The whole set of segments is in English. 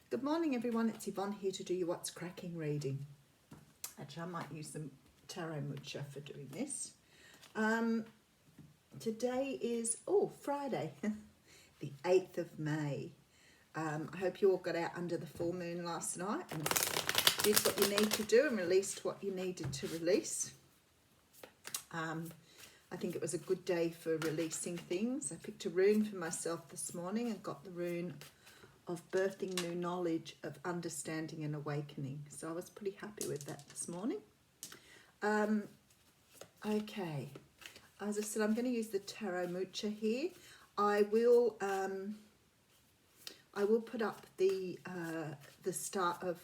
Good morning everyone, it's Yvonne here to do your What's Cracking reading. Actually, I might use the Tarot Mucha for doing this. Today is, Friday, the 8th of May. I hope you all got out under the full moon last night and did what you need to do and released what you needed to release. I think it was a good day for releasing things. I picked a rune for myself this morning and got the rune of birthing new knowledge, of understanding and awakening. So I was pretty happy with that this morning. Okay, as I said, I'm going to use the Tarot Mucha here. I will put up the start of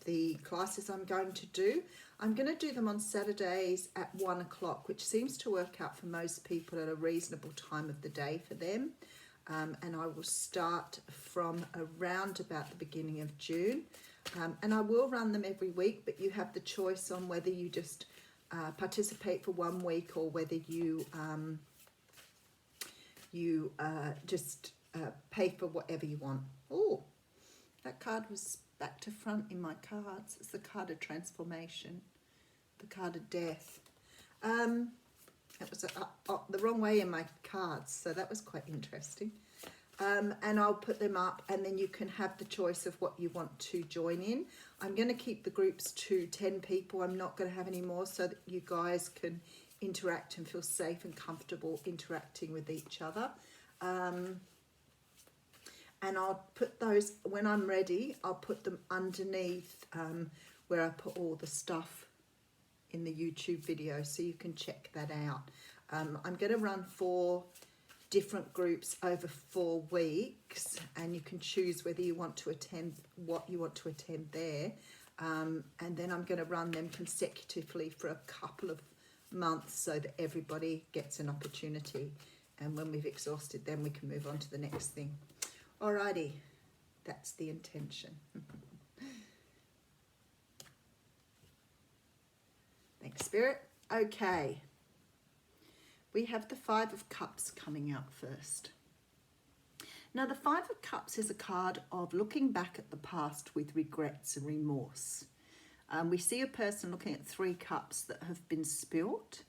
the classes I'm going to do. I'm going to do them on Saturdays at 1 o'clock, which seems to work out for most people at a reasonable time of the day for them. And I will start from around about the beginning of June. And I will run them every week, but you have the choice on whether you just participate for 1 week or whether you just pay for whatever you want. Oh, that card was back to front in my cards. It's the card of transformation, the card of death. It was the wrong way in my cards, so that was quite interesting. And I'll put them up and then you can have the choice of what you want to join in. I'm going to keep the groups to 10 people. I'm not going to have any more so that you guys can interact and feel safe and comfortable interacting with each other. And I'll put those, when I'm ready, I'll put them underneath where I put all the stuff in the YouTube video so you can check that out. I'm going to run 4 different groups over 4 weeks, and you can choose whether you want to attend, what you want to attend there. And then I'm going to run them consecutively for a couple of months so that everybody gets an opportunity. And when we've exhausted them, we can move on to the next thing. Alrighty, that's the intention. Thanks, Spirit. Okay. We have the 5 of Cups coming out first. Now, the 5 of Cups is a card of looking back at the past with regrets and remorse. We see a person looking at 3 cups that have been spilt.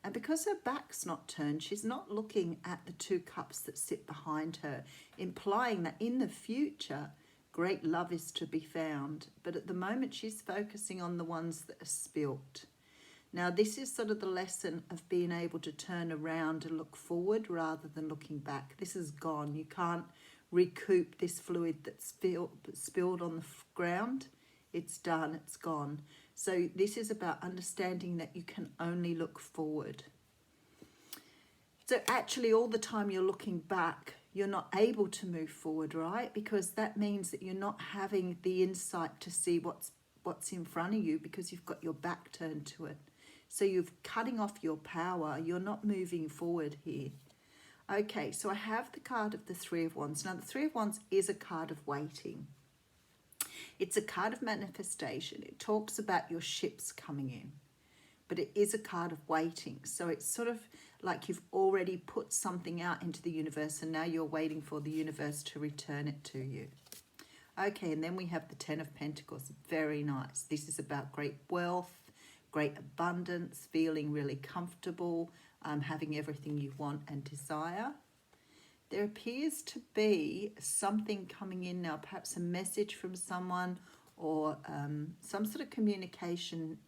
And because her back's not turned, she's not looking at the 2 cups that sit behind her, implying that in the future, great love is to be found. But at the moment, she's focusing on the ones that are spilt. Now, this is sort of the lesson of being able to turn around and look forward rather than looking back. This is gone. You can't recoup this fluid that's spilled on the ground. It's done. It's gone. So this is about understanding that you can only look forward. So actually, all the time you're looking back, you're not able to move forward, right? Because that means that you're not having the insight to see what's in front of you because you've got your back turned to it. So you're cutting off your power. You're not moving forward here. Okay, so I have the card of the 3 of Wands. Now, the 3 of Wands is a card of waiting. It's a card of manifestation. It talks about your ships coming in. But it is a card of waiting. So it's sort of like you've already put something out into the universe and now you're waiting for the universe to return it to you. Okay, and then we have the 10 of Pentacles. Very nice. This is about great wealth, great abundance, feeling really comfortable, having everything you want and desire. There appears to be something coming in now, perhaps a message from someone or some sort of communication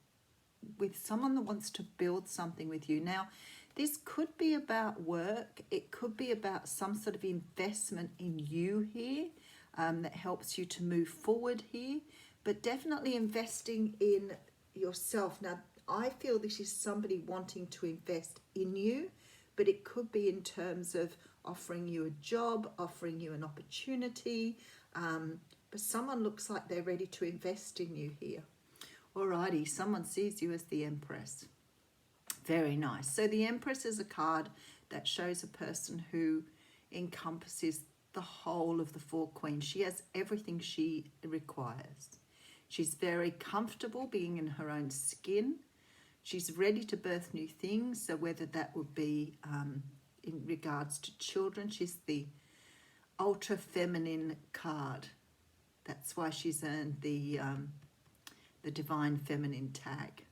with someone that wants to build something with you. Now, this could be about work. It could be about some sort of investment in you here that helps you to move forward here, but definitely investing in yourself. Now, I feel this is somebody wanting to invest in you, but it could be in terms of offering you a job, offering you an opportunity, but someone looks like they're ready to invest in you here. Alrighty, someone sees you as the Empress. Very nice. So the Empress is a card that shows a person who encompasses the whole of the 4 Queens. She has everything she requires. She's very comfortable being in her own skin. She's ready to birth new things. So whether that would be in regards to children, she's the ultra feminine card. That's why she's earned the divine feminine tag.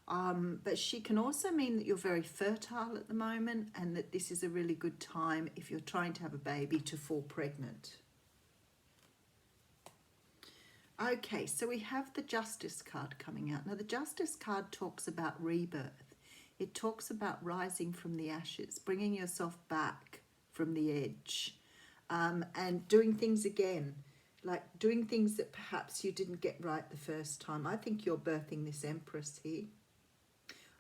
But she can also mean that you're very fertile at the moment, and that this is a really good time if you're trying to have a baby to fall pregnant. Okay, so we have the Justice card coming out. Now the Justice card talks about rebirth. It talks about rising from the ashes, bringing yourself back from the edge, and doing things again, like doing things that perhaps you didn't get right the first time. I think you're birthing this Empress here.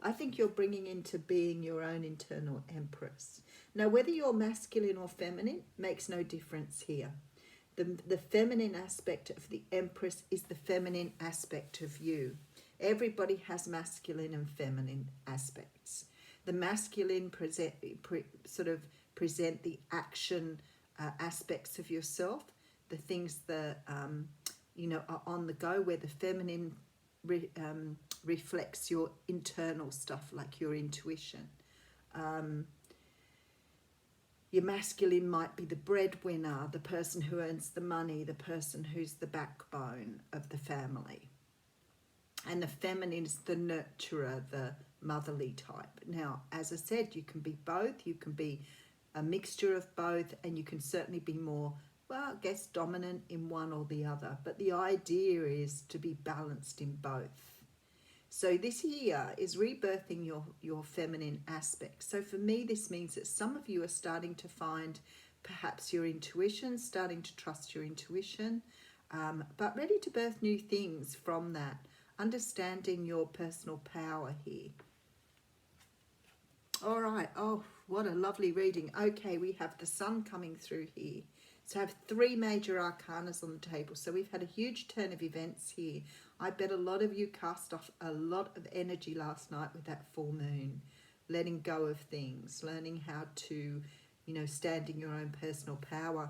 I think you're bringing into being your own internal Empress. Now, whether you're masculine or feminine makes no difference here. The feminine aspect of the Empress is the feminine aspect of you. Everybody has masculine and feminine aspects. The masculine present the action aspects of yourself, the things that are on the go, where the feminine reflects your internal stuff, like your intuition. Your masculine might be the breadwinner, the person who earns the money, the person who's the backbone of the family. And the feminine is the nurturer, the motherly type. Now, as I said, you can be both. You can be a mixture of both, and you can certainly be more, well, I guess, dominant in one or the other. But the idea is to be balanced in both. So this year is rebirthing your feminine aspect. So for me, this means that some of you are starting to find perhaps your intuition, starting to trust your intuition, but ready to birth new things from that, understanding your personal power here. All right. Oh, what a lovely reading. Okay, we have the Sun coming through here. So I have 3 major arcanas on the table. So we've had a huge turn of events here. I bet a lot of you cast off a lot of energy last night with that full moon, letting go of things, learning how to, stand in your own personal power.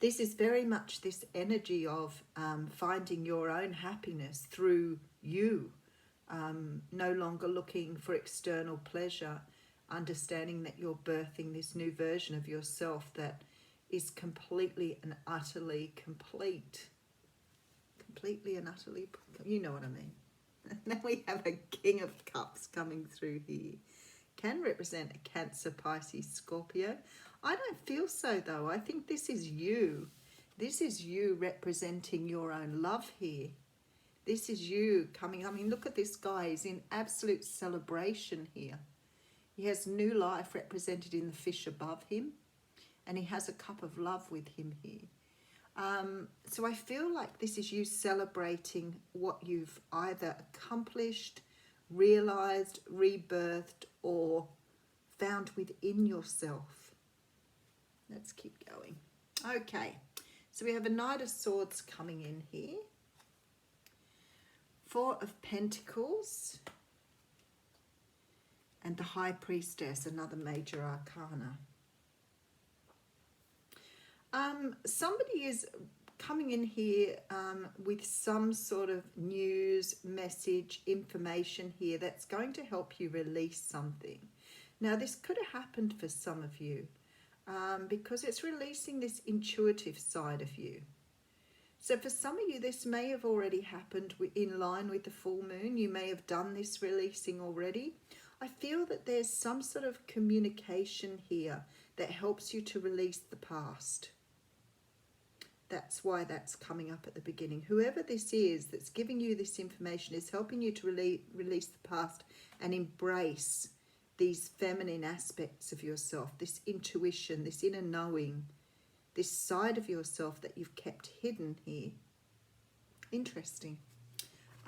This is very much this energy of finding your own happiness through you, no longer looking for external pleasure, understanding that you're birthing this new version of yourself that is completely and utterly complete. Completely and utterly, you know what I mean. Then we have a King of Cups coming through here. Can represent a Cancer, Pisces, Scorpio. I don't feel so though. I think this is you. This is you representing your own love here. This is you coming. I mean, look at this guy. He's in absolute celebration here. He has new life represented in the fish above him, and he has a cup of love with him here. So I feel like this is you celebrating what you've either accomplished, realized, rebirthed, or found within yourself. Let's keep going. Okay, so we have a Knight of Swords coming in here. 4 of Pentacles. And the High Priestess, another major arcana. Somebody is coming in here with some sort of news, message, information here that's going to help you release something. Now, this could have happened for some of you because it's releasing this intuitive side of you. So for some of you, this may have already happened in line with the full moon. You may have done this releasing already. I feel that there's some sort of communication here that helps you to release the past. That's why that's coming up at the beginning. Whoever this is that's giving you this information is helping you to release the past and embrace these feminine aspects of yourself, this intuition, this inner knowing, this side of yourself that you've kept hidden here. Interesting.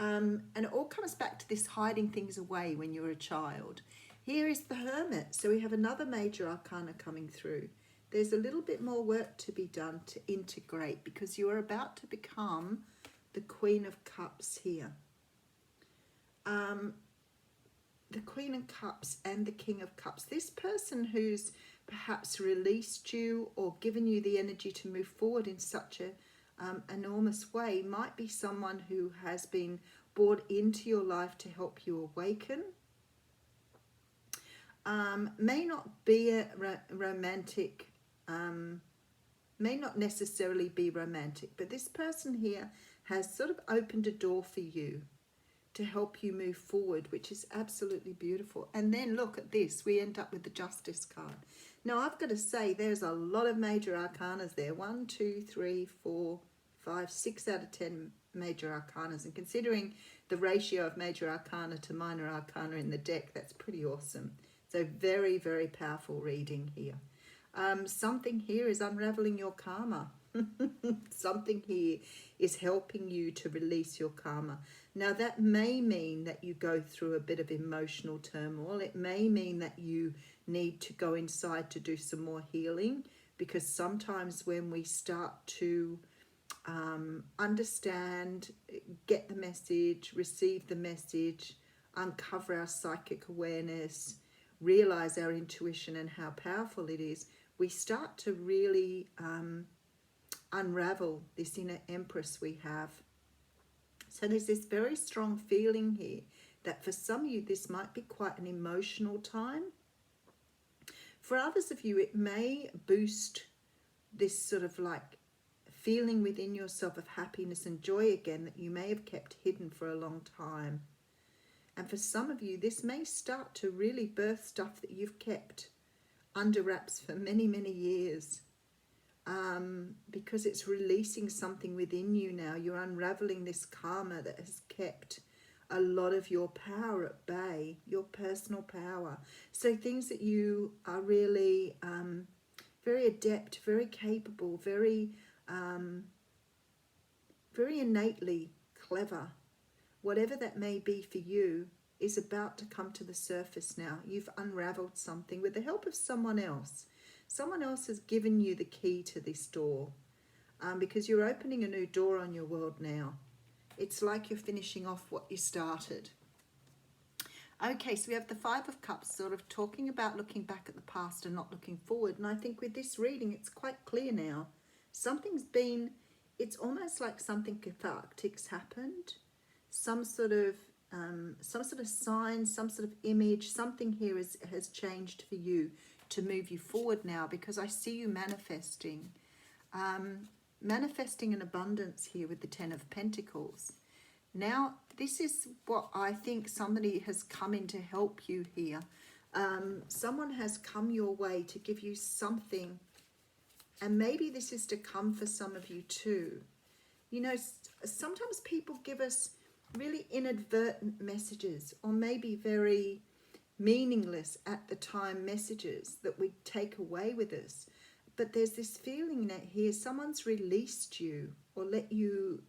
And it all comes back to this hiding things away when you're a child. Here is the Hermit. So we have another major arcana coming through. There's a little bit more work to be done to integrate because you are about to become the Queen of Cups here. The Queen of Cups and the King of Cups. This person who's perhaps released you or given you the energy to move forward in such a enormous way might be someone who has been brought into your life to help you awaken. May not be a romantic may not necessarily be romantic, but this person here has sort of opened a door for you to help you move forward, which is absolutely beautiful. And then look at this, we end up with the Justice card. Now I've got to say there's a lot of major arcanas there. 1, 2, 3, 4, 5, 6 out of 10 major arcanas, and considering the ratio of major arcana to minor arcana in the deck, that's pretty awesome. So very, very powerful reading here. Something here is unraveling your karma. Something here is helping you to release your karma. Now that may mean that you go through a bit of emotional turmoil. It may mean that you need to go inside to do some more healing, because sometimes when we start to understand, get the message, receive the message, uncover our psychic awareness, realize our intuition and how powerful it is, we start to really unravel this inner empress we have. So there's this very strong feeling here that for some of you this might be quite an emotional time. For others of you it may boost this sort of like feeling within yourself of happiness and joy again that you may have kept hidden for a long time. And for some of you this may start to really birth stuff that you've kept under wraps for many, many years. Because it's releasing something within you now. You're unraveling this karma that has kept a lot of your power at bay, your personal power. So things that you are really very adept, very capable, very innately clever, whatever that may be for you, is about to come to the surface now. You've unraveled something with the help of someone else. Someone else has given you the key to this door, because you're opening a new door on your world now. It's like you're finishing off what you started. Okay, so we have the Five of Cups sort of talking about looking back at the past and not looking forward. And I think with this reading, it's quite clear now. Something's been, it's almost like something cathartic's happened. Some sort of sign, some sort of image, something here has changed for you to move you forward now, because I see you manifesting. Manifesting an abundance here with the Ten of Pentacles. Now, this is what I think somebody has come in to help you here. Someone has come your way to give you something, and maybe this is to come for some of you too. You know, sometimes people give us really inadvertent messages, or maybe very meaningless at the time messages that we take away with us. But there's this feeling that here someone's released you or let you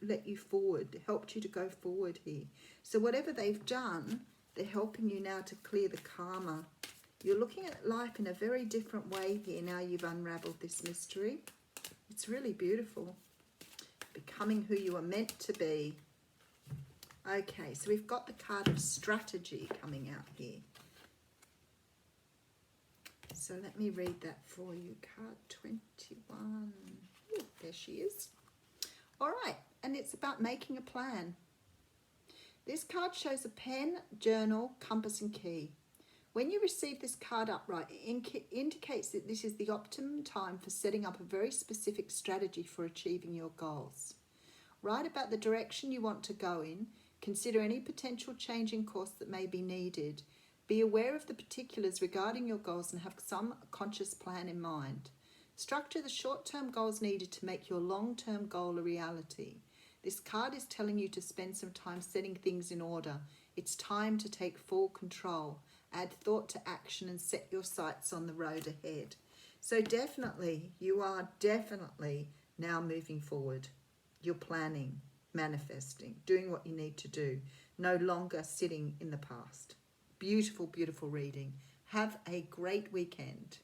forward, helped you to go forward here. So whatever they've done, they're helping you now to clear the karma. You're looking at life in a very different way here now you've unraveled this mystery. It's really beautiful. Becoming who you are meant to be. Okay, so we've got the card of strategy coming out here. So let me read that for you. Card 21. Ooh, there she is. All right, and it's about making a plan. This card shows a pen, journal, compass and key. When you receive this card upright, it indicates that this is the optimum time for setting up a very specific strategy for achieving your goals. Write about the direction you want to go in. Consider any potential change in course that may be needed. Be aware of the particulars regarding your goals and have some conscious plan in mind. Structure the short-term goals needed to make your long-term goal a reality. This card is telling you to spend some time setting things in order. It's time to take full control. Add thought to action and set your sights on the road ahead. So definitely, you are definitely now moving forward. You're planning, manifesting, doing what you need to do. No longer sitting in the past. Beautiful, beautiful reading. Have a great weekend.